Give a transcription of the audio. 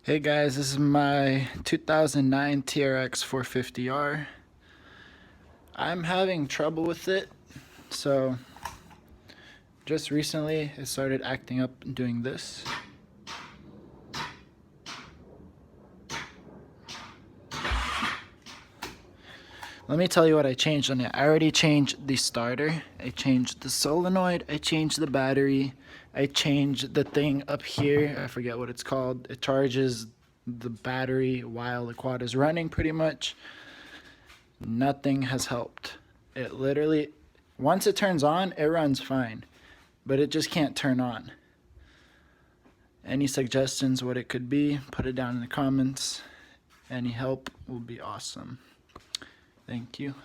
Hey guys, this is my 2009 Trx450R. I'm having trouble with it, so just recently it started acting up and doing this. Let me tell you what I changed on it. I already changed the starter, I changed the solenoid, I changed the battery, I changed the thing up here, I forget what it's called. It charges the battery while the quad is running pretty much. Nothing has helped. It literally, once it turns on, it runs fine, but it just can't turn on. Any suggestions what it could be, put it down in the comments. Any help will be awesome. Thank you.